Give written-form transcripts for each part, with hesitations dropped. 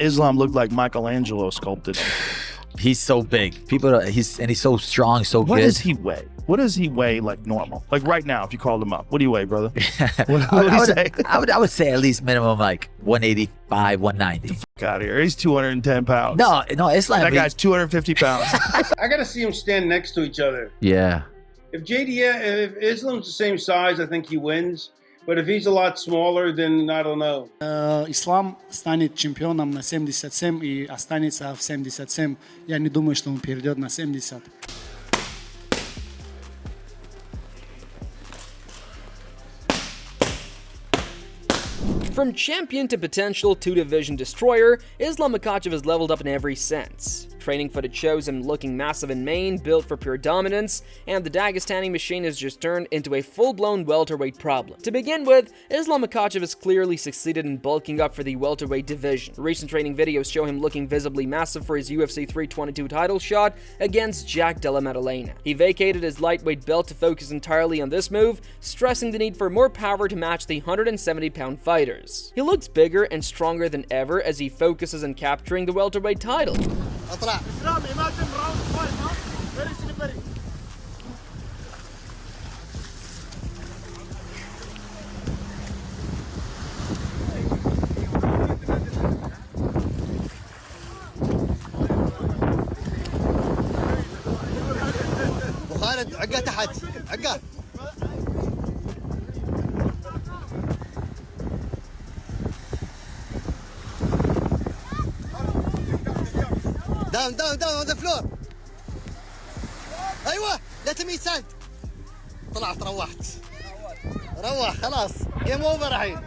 Islam looked like Michelangelo sculpted him. He's so big. He's so strong, so good. What does he weigh? What does he weigh like normal? Like right now, if you called him up, what do you weigh, brother? What would he say? I would say at least minimum like 185, 190. Fuck out of here. He's 210 pounds. No, Islam. That guy's 250 pounds. I gotta see them stand next to each other. Yeah. If Islam's the same size, I think he wins. But if he's a lot smaller, then I don't know. Ислам станет чемпионом на 77 и останется в 77. Я не думаю, что он перейдет на 70. From champion to potential two-division destroyer, Islam Makhachev has leveled up in every sense. Training footage shows him looking massive in main, built for pure dominance, and the Dagestani machine has just turned into a full-blown welterweight problem. To begin with, Islam Makhachev has clearly succeeded in bulking up for the welterweight division. Recent training videos show him looking visibly massive for his UFC 322 title shot against Jack Della Maddalena. He vacated his lightweight belt to focus entirely on this move, stressing the need for more power to match the 170-pound fighters. He looks bigger and stronger than ever as he focuses on capturing the welterweight title. وخالد عقه تحت عقه down on the floor. ايوه لا تميت سايد. طلعت روح خلاص جيم اوفر الحين.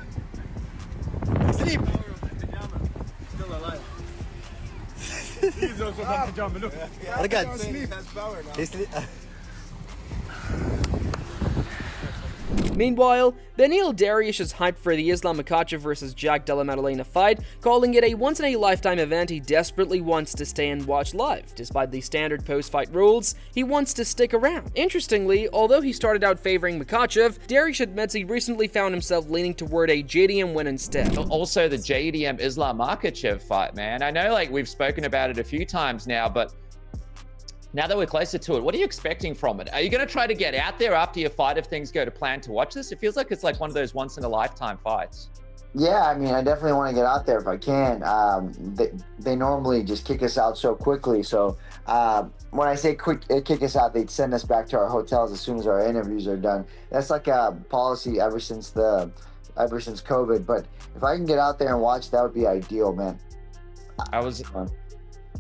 سليب. رقد. Meanwhile, Beneil Dariush is hyped for the Islam Makhachev vs Jack Della Maddalena fight, calling it a once-in-a-lifetime event he desperately wants to stay and watch live. Despite the standard post-fight rules, he wants to stick around. Interestingly, although he started out favoring Makhachev, Dariush admits he recently found himself leaning toward a JDM win instead. Also, the JDM Islam Makhachev fight, man. I know, like, we've spoken about it a few times now, but now that we're closer to it, what are you expecting from it? Are you going to try to get out there after your fight if things go to plan to watch this? It feels like it's like one of those once-in-a-lifetime fights. Yeah, I mean, I definitely want to get out there if I can. They normally just kick us out so quickly. So when I say kick us out, they'd send us back to our hotels as soon as our interviews are done. That's like a policy ever since COVID. But if I can get out there and watch, that would be ideal, man.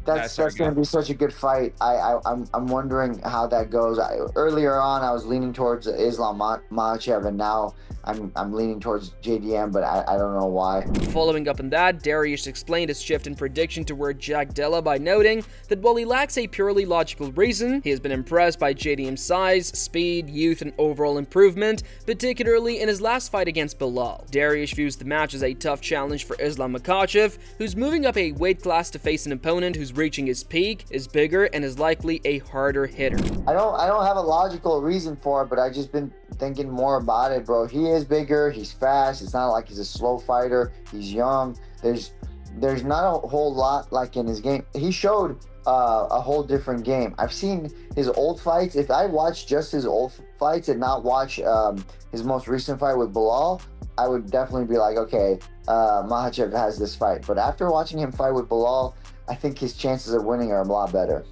That's going to be such a good fight. I'm wondering how that goes. Earlier on, I was leaning towards Islam Makhachev, and now I'm leaning towards JDM, but I don't know why. Following up on that, Dariush explained his shift in prediction toward Jack Della by noting that while he lacks a purely logical reason, he has been impressed by JDM's size, speed, youth, and overall improvement, particularly in his last fight against Bilal. Dariush views the match as a tough challenge for Islam Makhachev, who's moving up a weight class to face an opponent who's reaching his peak, is bigger, and is likely a harder hitter. I don't have a logical reason for it, but I've just been thinking more about it, bro. He is bigger, he's fast. It's not like he's a slow fighter. He's young. There's not a whole lot like in his game. He showed a whole different game. I've seen his old fights. If I watch just his old fights and not watch his most recent fight with Bilal, I would definitely be like, okay, Makhachev has this fight. But after watching him fight with Bilal, I think his chances of winning are a lot better.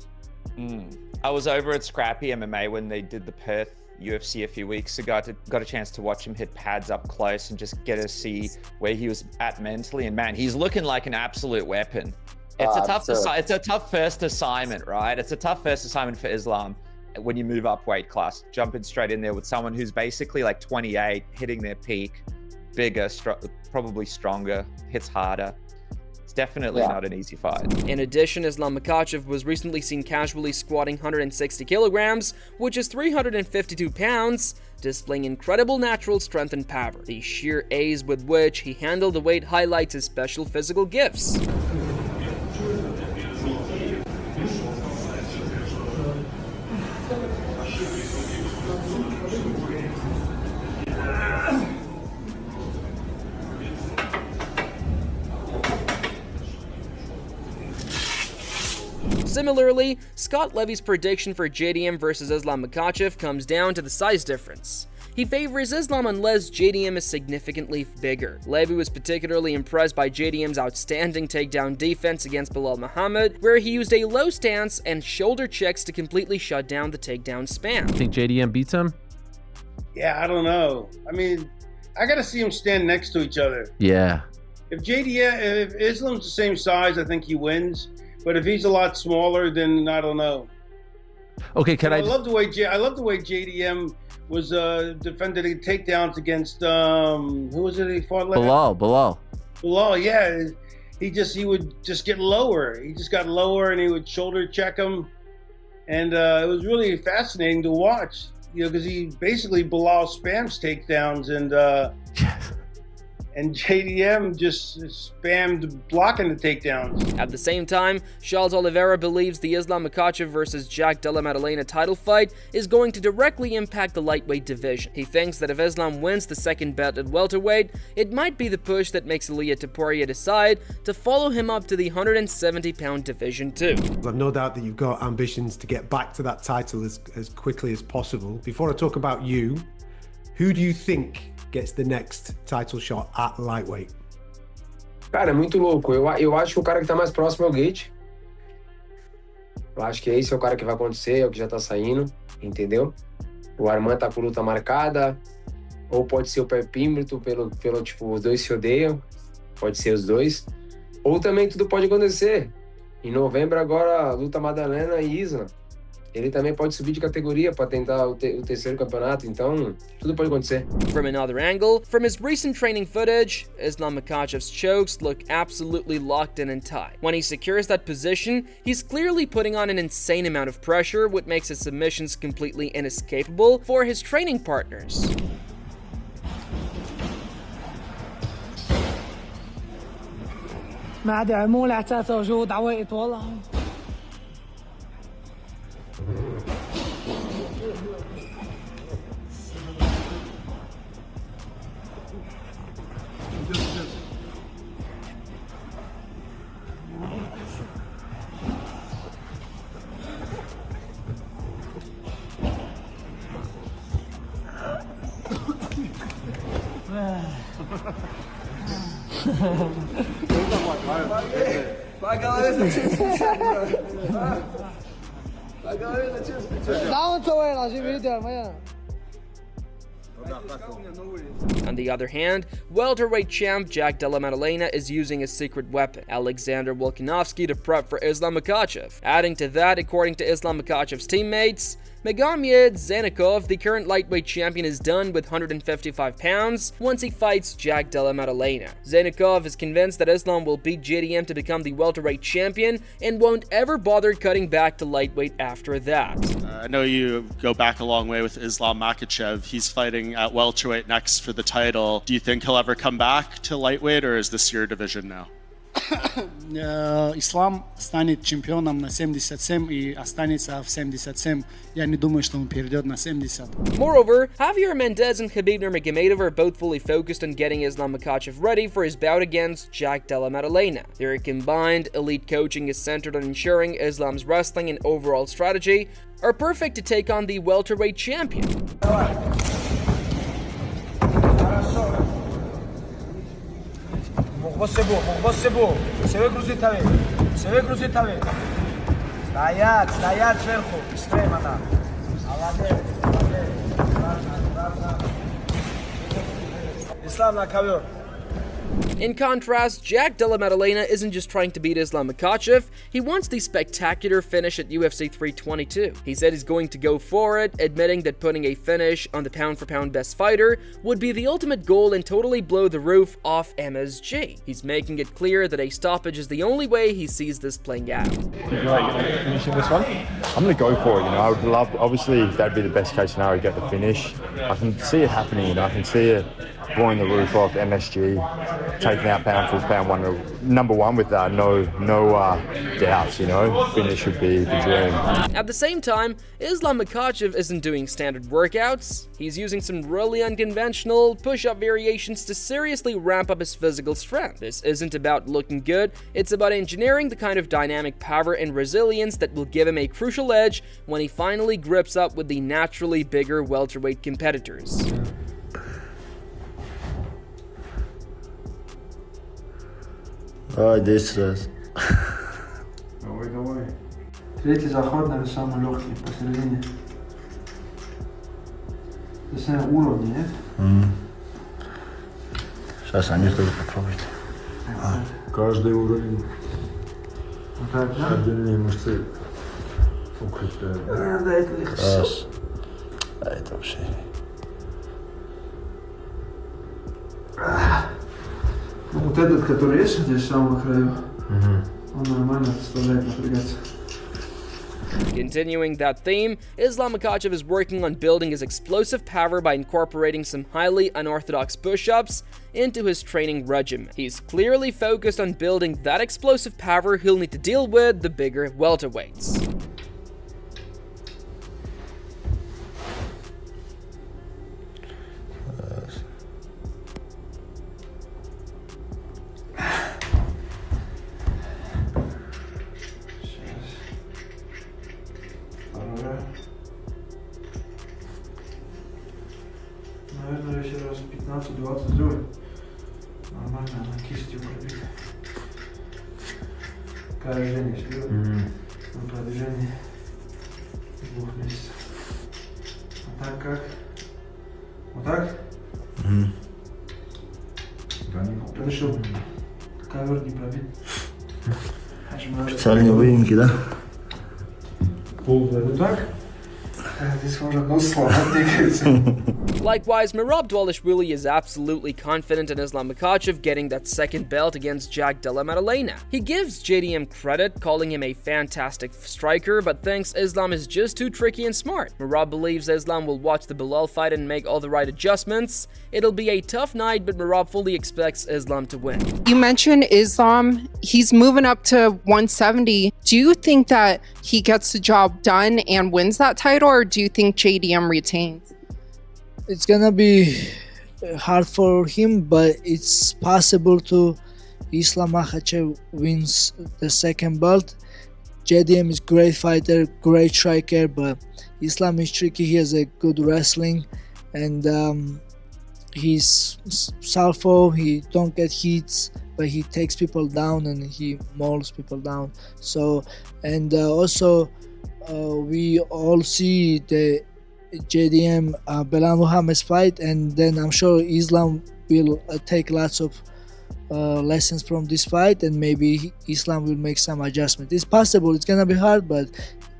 I was over at Scrappy MMA when they did the Perth UFC a few weeks ago. I got a chance to watch him hit pads up close and just get to see where he was at mentally. And man, he's looking like an absolute weapon. It's a tough first assignment, right? It's a tough first assignment for Islam when you move up weight class, jumping straight in there with someone who's basically like 28, hitting their peak, bigger, probably stronger, hits harder. It's definitely not an easy fight. In addition, Islam Makhachev was recently seen casually squatting 160 kilograms, which is 352 pounds, displaying incredible natural strength and power. The sheer ease with which he handled the weight highlights his special physical gifts. Similarly, Scott Levy's prediction for JDM versus Islam Makhachev comes down to the size difference. He favors Islam unless JDM is significantly bigger. Levy was particularly impressed by JDM's outstanding takedown defense against Belal Muhammad, where he used a low stance and shoulder checks to completely shut down the takedown spam. Think JDM beats him? Yeah, I don't know. I mean, I got to see them stand next to each other. Yeah. If Islam's the same size, I think he wins. But if he's a lot smaller, then I don't know. Okay, I love the way JDM was defended takedowns against who was it he fought last? Belal, yeah. He would just get lower. He just got lower and he would shoulder check him. And it was really fascinating to watch. You know, because he basically Belal spams takedowns and JDM just spammed blocking the takedowns. At the same time, Charles Oliveira believes the Islam Makhachev versus Jack Della Maddalena title fight is going to directly impact the lightweight division. He thinks that if Islam wins the second belt at welterweight, it might be the push that makes Ilia Topuria decide to follow him up to the 170-pound division too. I've no doubt that you've got ambitions to get back to that title as quickly as possible. Before I talk about you, who do you think gets the next title shot at lightweight? Cara, é muito louco. Eu acho que o cara que tá mais próximo é o Gate. Eu acho que esse é o cara que vai acontecer, é o que já tá saindo, entendeu? O Arman tá com luta marcada, ou pode ser o Pepímetro, pelo tipo, os dois se odeiam, pode ser os dois. Ou também tudo pode acontecer. Em novembro agora, luta Madalena e Isla. Ele também pode subir de categoria para tentar o terceiro campeonato, então tudo pode acontecer. From another angle, from his recent training footage, Islam Makhachev's chokes look absolutely locked in and tight. When he secures that position, he's clearly putting on an insane amount of pressure, what makes his submissions completely inescapable for his training partners. ما عاد مو الاحساس وجود عوائد والله. On the other hand, welterweight champ Jack Della Maddalena is using a secret weapon, Alexander Volkanovski, to prep for Islam Makhachev. Adding to that, according to Islam Makhachev's teammates, Magomed Zanikov, the current lightweight champion, is done with 155 pounds once he fights Jack Della Maddalena. Zanikov is convinced that Islam will beat JDM to become the welterweight champion and won't ever bother cutting back to lightweight after that. I know you go back a long way with Islam Makhachev. He's fighting at welterweight next for the title. Do you think he'll ever come back to lightweight, or is this your division now? Ислам станет чемпионом на 77 и останется в 77. Я не думаю, что он перейдет на 70. Moreover, Javier Mendez and Khabib Nurmagomedov are both fully focused on getting Islam Makhachev ready for his bout against Jack Della Maddalena. Their combined elite coaching is centered on ensuring Islam's wrestling and overall strategy are perfect to take on the welterweight champion. Se ve cruzita, стоять сверху, extrema, да. Islam на ковер. In contrast, Jack Della Maddalena isn't just trying to beat Islam Makhachev, he wants the spectacular finish at UFC 322. He said he's going to go for it, admitting that putting a finish on the pound-for-pound best fighter would be the ultimate goal and totally blow the roof off MSG. He's making it clear that a stoppage is the only way he sees this playing out. Finishing this one? I'm going to go for it, I would love, obviously that'd be the best case scenario, get the finish. I can see it happening, I can see it blowing the roof off MSG, taking out pound for pound number one with no doubts, you know. Finish would be the dream. At the same time, Islam Makhachev isn't doing standard workouts. He's using some really unconventional push-up variations to seriously ramp up his physical strength. This isn't about looking good, it's about engineering the kind of dynamic power and resilience that will give him a crucial edge when he finally grips up with the naturally bigger welterweight competitors. Давай, 10 раз. Давай. Третий заход, наверное, самый легкий, посередине. Это все уровни, нет? Сейчас они тоже попробуют. Каждый уровень Вот так, да? отдельные мышцы укрепляют. Да, это легко. Раз. А это вообще. Вот этот, который есть здесь, в самом краю, он нормально заставляет напрягаться. Continuing that theme, Islam Makhachev is working on building his explosive power by incorporating some highly unorthodox push-ups into his training regimen. He's clearly focused on building that explosive power he'll need to deal with the bigger welterweights. Наверное, еще раз 15-20 сделать. Нормально, на кистью пробить. Движение сделать. На продвижении 2 месяцев. А так как? Вот так? Хорошо. Ковер не пробит. Специальные выемки, да? Вот так? Здесь уже одно слово двигается. Likewise, Merab Dvalishvili is absolutely confident in Islam Makhachev getting that second belt against Jack Della Maddalena. He gives JDM credit, calling him a fantastic striker, but thinks Islam is just too tricky and smart. Merab believes Islam will watch the Bilal fight and make all the right adjustments. It'll be a tough night, but Merab fully expects Islam to win. You mentioned Islam. He's moving up to 170. Do you think that he gets the job done and wins that title, or do you think JDM retains? It's gonna be hard for him, but it's possible to Islam Makhachev wins the second belt. JDM is great fighter, great striker, but Islam is tricky. He has a good wrestling, and he's southpaw. He don't get hits, but he takes people down and he mauls people down. So, and also we all see the JDM Belal Muhammad's fight, and then I'm sure Islam will take lots of lessons from this fight, and maybe Islam will make some adjustment. It's possible, it's gonna be hard, but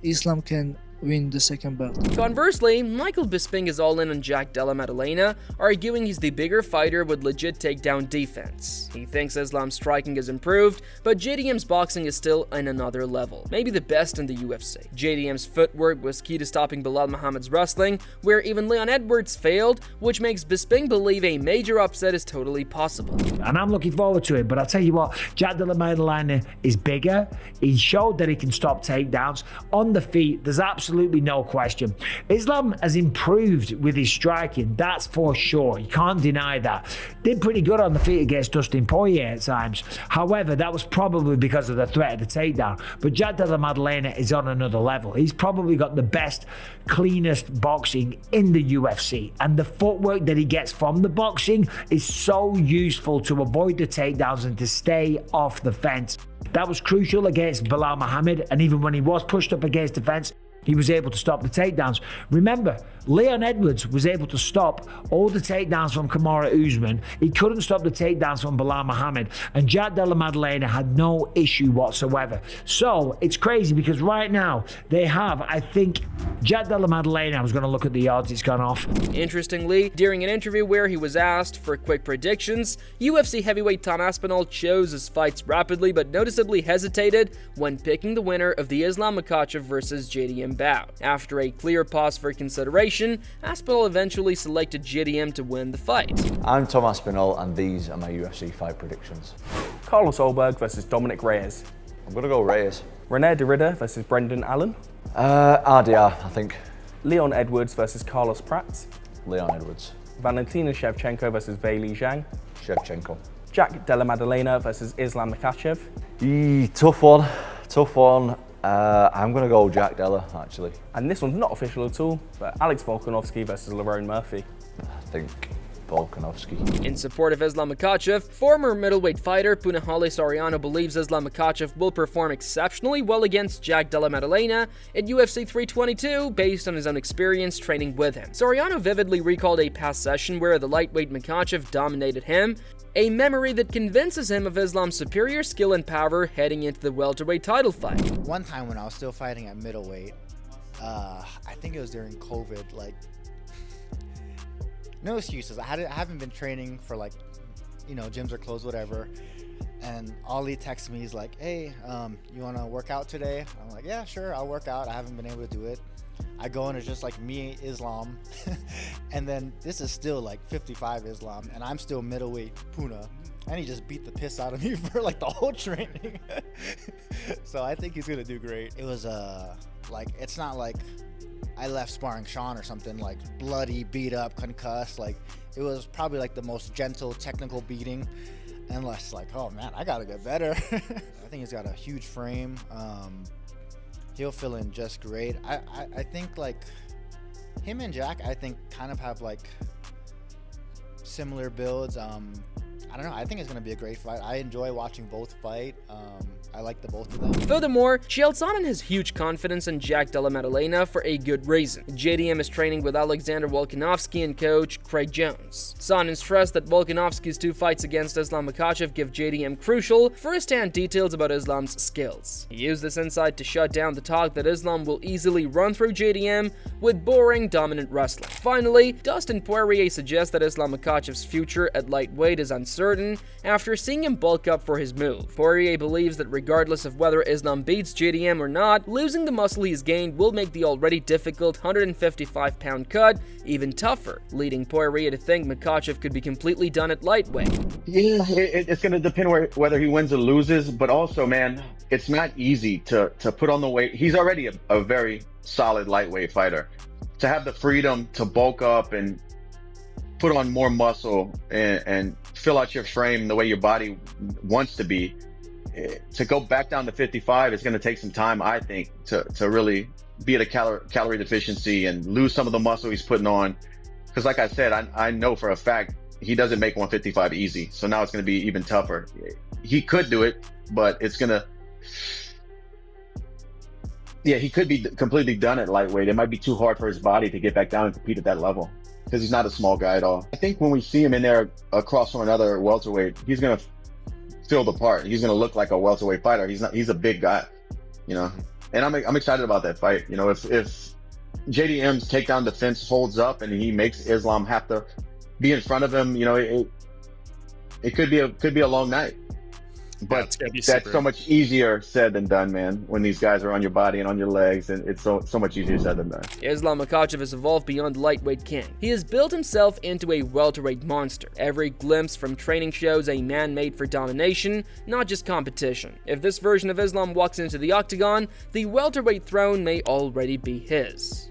Islam can win the second belt. Conversely, Michael Bisping is all in on Jack Della Maddalena, arguing he's the bigger fighter with legit takedown defense. He thinks Islam's striking is improved, but JDM's boxing is still on another level, maybe the best in the UFC. JDM's footwork was key to stopping Bilal Muhammad's wrestling, where even Leon Edwards failed, which makes Bisping believe a major upset is totally possible. And I'm looking forward to it, but I'll tell you what, Jack Della Maddalena is bigger. He showed that he can stop takedowns. On the feet, there's absolutely no question. Islam has improved with his striking, that's for sure. You can't deny that. Did pretty good on the feet against Dustin Poirier at times. However, that was probably because of the threat of the takedown. But Jack Della Maddalena is on another level. He's probably got the best, cleanest boxing in the UFC. And the footwork that he gets from the boxing is so useful to avoid the takedowns and to stay off the fence. That was crucial against Bilal Muhammad, and even when he was pushed up against the fence, he was able to stop the takedowns. Remember, Leon Edwards was able to stop all the takedowns from Kamaru Usman. He couldn't stop the takedowns from Bilal Muhammad, and Jack Della Maddalena had no issue whatsoever. So it's crazy because right now they have, I think, Jack Della Maddalena, I was going to look at the odds, it's gone off. Interestingly, during an interview where he was asked for quick predictions, UFC heavyweight Tom Aspinall chose his fights rapidly but noticeably hesitated when picking the winner of the Islam Makhachev versus JDM JDM bout. After a clear pause for consideration, Aspinall eventually selected JDM to win the fight. I'm Tom Aspinall, and these are my UFC fight predictions. Carlos Olberg versus Dominic Reyes. I'm gonna go Reyes. René de Ridder versus Brendan Allen. RDR, I think. Leon Edwards versus Carlos Pratt. Leon Edwards. Valentina Shevchenko versus Weili Zhang. Shevchenko. Jack Della Maddalena versus Islam Makhachev. Tough one. Tough one. I'm going to go Jack Della, actually. And this one's not official at all, but Alex Volkanovski versus Lerone Murphy. I think Volkanovski. In support of Islam Makhachev, former middleweight fighter Punahele Soriano believes Islam Makhachev will perform exceptionally well against Jack Della Maddalena at UFC 322 based on his own experience training with him. Soriano vividly recalled a past session where the lightweight Makhachev dominated him, a memory that convinces him of Islam's superior skill and power heading into the welterweight title fight. One time when I was still fighting at middleweight, I think it was during COVID, like, no excuses. I haven't been training for, like, you know, gyms are closed, whatever. And Ali texts me, he's like, hey, you want to work out today? I'm like, yeah, sure, I'll work out. I haven't been able to do it. I go and it's just like me, Islam. And then this is still like 55 Islam, and I'm still middleweight Puna. And he just beat the piss out of me for like the whole training. So I think he's going to do great. It was like, it's not like I left sparring Sean or something like bloody, beat up, concussed. Like, it was probably like the most gentle, technical beating. And less like, oh man, I gotta get better. I think he's got a huge frame. He'll fill in just great. I think like him and Jack, I think kind of have like similar builds. I don't know. I think it's going to be a great fight. I enjoy watching both fight. I like the both of them. Furthermore, Chael Sonnen has huge confidence in Jack Della Maddalena for a good reason. JDM is training with Alexander Volkanovski and coach Craig Jones. Sonnen stressed that Volkanovski's 2 fights against Islam Makhachev give JDM crucial, first-hand details about Islam's skills. He used this insight to shut down the talk that Islam will easily run through JDM with boring, dominant wrestling. Finally, Dustin Poirier suggests that Islam Makhachev's future at lightweight is uncertain after seeing him bulk up for his move. Poirier believes that regardless of whether Islam beats JDM or not, losing the muscle he's gained will make the already difficult 155-pound cut even tougher, leading Poirier to think Makhachev could be completely done at lightweight. Yeah, it's going to depend whether he wins or loses, but also, man, it's not easy to put on the weight. He's already a very solid lightweight fighter. To have the freedom to bulk up and put on more muscle and fill out your frame the way your body wants to be, to go back down to 55 is going to take some time, I think, to really be at a calorie deficiency and lose some of the muscle he's putting on. Because like I said, I know for a fact he doesn't make 155 easy. So now it's going to be even tougher. He could do it, but it's going to... Yeah, he could be completely done at lightweight. It might be too hard for his body to get back down and compete at that level because he's not a small guy at all. I think when we see him in there across from another welterweight, he's going to fill the part. He's going to look like a welterweight fighter. He's a big guy, you know. And I'm excited about that fight. You know, if JDM's takedown defense holds up and he makes Islam have to be in front of him, you know, it could be a long night. But that's so much easier said than done, man, when these guys are on your body and on your legs, and it's so much easier said than done. Islam Makhachev has evolved beyond lightweight king. He has built himself into a welterweight monster. Every glimpse from training shows a man made for domination, not just competition. If this version of Islam walks into the octagon, the welterweight throne may already be his.